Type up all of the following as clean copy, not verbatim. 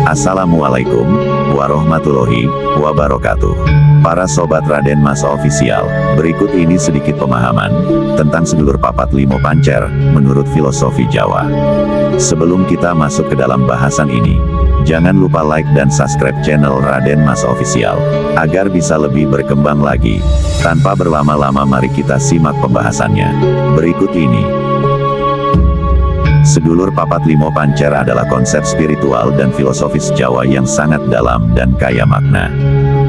Assalamualaikum warahmatullahi wabarakatuh. Para sobat Raden Mas Official, berikut ini sedikit pemahaman tentang sedulur papat limo pancer menurut filosofi Jawa. Sebelum kita masuk ke dalam bahasan ini, jangan lupa like dan subscribe channel Raden Mas Official agar bisa lebih berkembang lagi. Tanpa berlama-lama, mari kita simak pembahasannya berikut ini. Sedulur papat limo pancer adalah konsep spiritual dan filosofis Jawa yang sangat dalam dan kaya makna.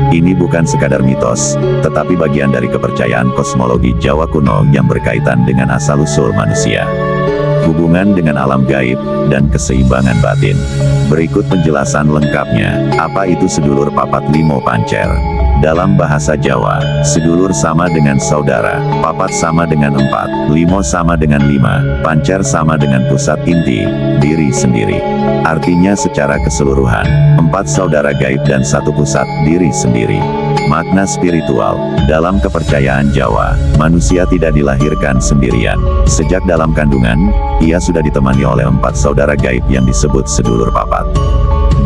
Ini bukan sekadar mitos, tetapi bagian dari kepercayaan kosmologi Jawa kuno yang berkaitan dengan asal-usul manusia, hubungan dengan alam gaib, dan keseimbangan batin. Berikut penjelasan lengkapnya. Apa itu sedulur papat limo pancer? Dalam bahasa Jawa, sedulur sama dengan saudara, papat sama dengan 4, limo sama dengan 5, pancer sama dengan pusat inti, diri sendiri. Artinya secara keseluruhan, 4 saudara gaib dan 1 pusat, diri sendiri. Makna spiritual, dalam kepercayaan Jawa, manusia tidak dilahirkan sendirian. Sejak dalam kandungan, ia sudah ditemani oleh 4 saudara gaib yang disebut sedulur papat.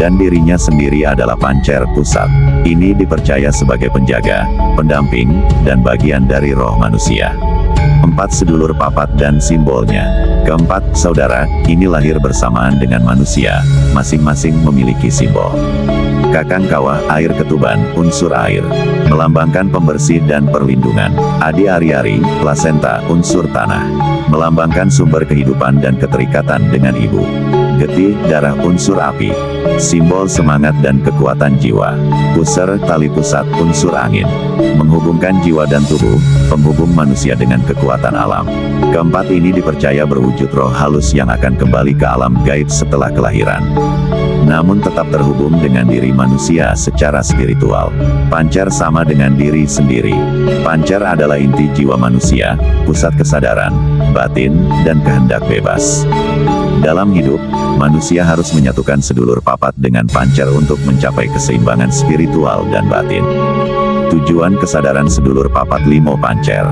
Dan dirinya sendiri adalah pancer pusat. Ini dipercaya sebagai penjaga, pendamping, dan bagian dari roh manusia. 4 sedulur papat dan simbolnya. Keempat saudara ini lahir bersamaan dengan manusia, masing-masing memiliki simbol. Kakang kawah, air ketuban, unsur air, melambangkan pembersih dan perlindungan. Adi ari-ari, plasenta, unsur tanah, melambangkan sumber kehidupan dan keterikatan dengan ibu. Getih, darah, unsur api, simbol semangat dan kekuatan jiwa. Puser, tali pusat, unsur angin, menghubungkan jiwa dan tubuh, penghubung manusia dengan kekuatan alam. Keempat ini dipercaya berwujud roh halus yang akan kembali ke alam gaib setelah kelahiran, namun tetap terhubung dengan diri manusia secara spiritual. Pancer sama dengan diri sendiri. Pancer adalah inti jiwa manusia, pusat kesadaran, batin, dan kehendak bebas. Dalam hidup, manusia harus menyatukan sedulur papat dengan pancer untuk mencapai keseimbangan spiritual dan batin. Tujuan kesadaran sedulur papat limo pancer.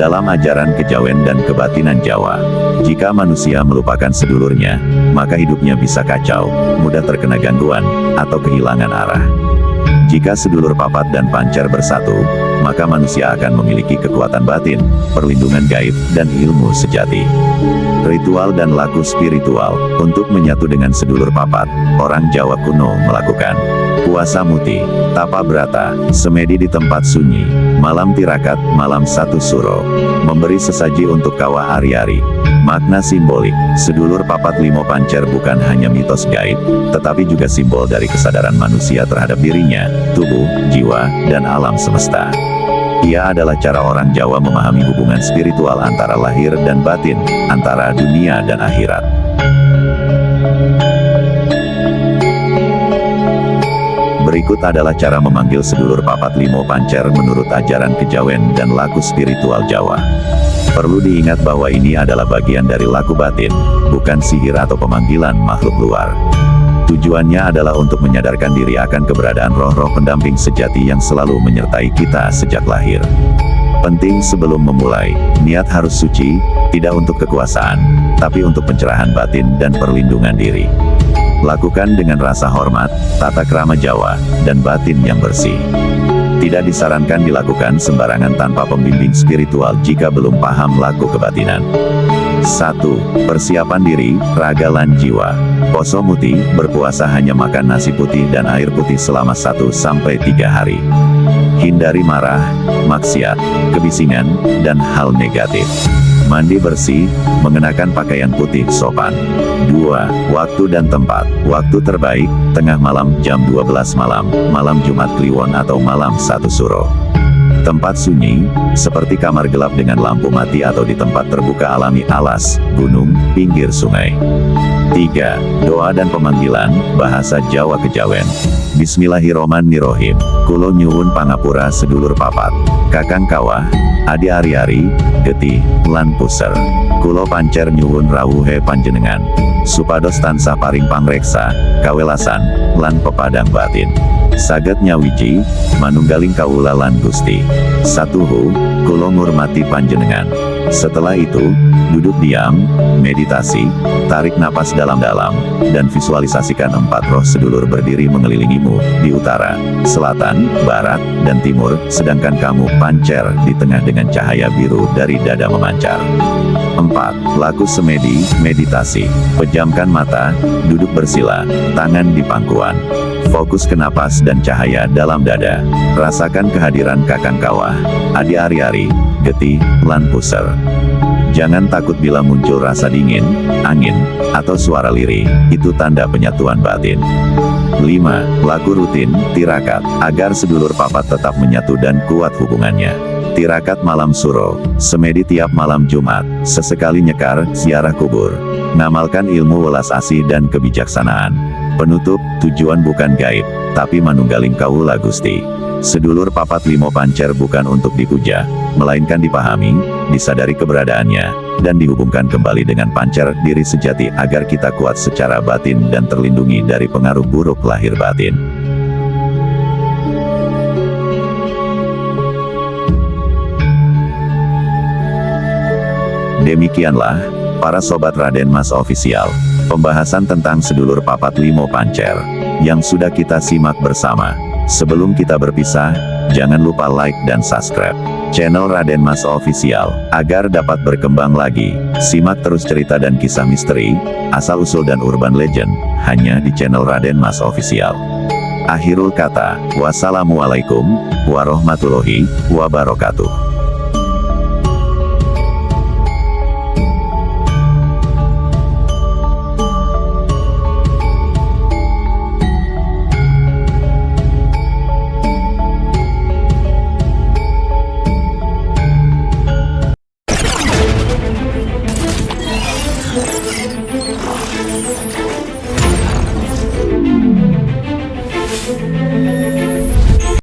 Dalam ajaran kejawen dan kebatinan Jawa, jika manusia melupakan sedulurnya, maka hidupnya bisa kacau, mudah terkena gangguan, atau kehilangan arah. Jika sedulur papat dan pancer bersatu, maka manusia akan memiliki kekuatan batin, perlindungan gaib, dan ilmu sejati. Ritual dan laku spiritual. Untuk menyatu dengan sedulur papat, orang Jawa kuno melakukan puasa muti, tapa brata, semedi di tempat sunyi, malam tirakat, malam satu suro, memberi sesaji untuk kawah ari-ari. Makna simbolik, sedulur papat limo pancer bukan hanya mitos gaib, tetapi juga simbol dari kesadaran manusia terhadap dirinya, tubuh, jiwa, dan alam semesta. Ia adalah cara orang Jawa memahami hubungan spiritual antara lahir dan batin, antara dunia dan akhirat. Berikut adalah cara memanggil sedulur papat limo pancer menurut ajaran kejawen dan laku spiritual Jawa. Perlu diingat bahwa ini adalah bagian dari laku batin, bukan sihir atau pemanggilan makhluk luar. Tujuannya adalah untuk menyadarkan diri akan keberadaan roh-roh pendamping sejati yang selalu menyertai kita sejak lahir. Penting sebelum memulai, niat harus suci, tidak untuk kekuasaan, tapi untuk pencerahan batin dan perlindungan diri. Lakukan dengan rasa hormat, tata krama Jawa, dan batin yang bersih. Tidak disarankan dilakukan sembarangan tanpa pembimbing spiritual jika belum paham laku kebatinan. 1. Persiapan diri, raga lan jiwa. Poso muti, berpuasa hanya makan nasi putih dan air putih selama 1-3 hari. Hindari marah, maksiat, kebisingan, dan hal negatif. Mandi bersih, mengenakan pakaian putih sopan. 2. Waktu dan tempat. Waktu terbaik, tengah malam jam 12 malam, malam Jumat Kliwon atau malam 1 suro. Tempat sunyi, seperti kamar gelap dengan lampu mati atau di tempat terbuka alami alas, gunung, pinggir sungai. 3. Doa dan pemanggilan, bahasa Jawa kejawen. Bismillahirrohmanirrohim. Kulo nyuwun pangapura sedulur papat, kakang kawah, adi ari-ari, getih, lan puser. Kulo pancer nyuwun rawuhe panjenengan, supados tansah paring pangreksa, kawelasan, lan pepadang batin. Saged nyawiji, manunggaling kawula lan Gusti. Satuhu, kulo ngurmati panjenengan. Setelah itu, duduk diam, meditasi, tarik napas dalam-dalam, dan visualisasikan 4 roh sedulur berdiri mengelilingimu, di utara, selatan, barat, dan timur, sedangkan kamu pancer di tengah dengan cahaya biru dari dada memancar. 4. Laku semedi, meditasi. Pejamkan mata, duduk bersila, tangan di pangkuan. Fokus ke napas dan cahaya dalam dada. Rasakan kehadiran Kakang Kawah, Adi Ari-Ari, Getih, lan Puser. Jangan takut bila muncul rasa dingin, angin, atau suara lirih, itu tanda penyatuan batin. 5. Laku rutin, tirakat, agar sedulur papat tetap menyatu dan kuat hubungannya. Tirakat malam suro, semedi tiap malam Jumat, sesekali nyekar, ziarah kubur. Ngamalkan ilmu welas asih dan kebijaksanaan. Penutup, tujuan bukan gaib, tapi manunggaling kawula Gusti. Sedulur papat limo pancer bukan untuk dipuja, melainkan dipahami, disadari keberadaannya, dan dihubungkan kembali dengan pancer diri sejati agar kita kuat secara batin dan terlindungi dari pengaruh buruk lahir batin. Demikianlah, para sobat Raden Mas Official, pembahasan tentang sedulur papat limo pancer, yang sudah kita simak bersama. Sebelum kita berpisah, jangan lupa like dan subscribe channel Raden Mas Official, agar dapat berkembang lagi. Simak terus cerita dan kisah misteri, asal-usul dan urban legend, hanya di channel Raden Mas Official. Akhirul kata, wassalamualaikum warahmatullahi wabarakatuh.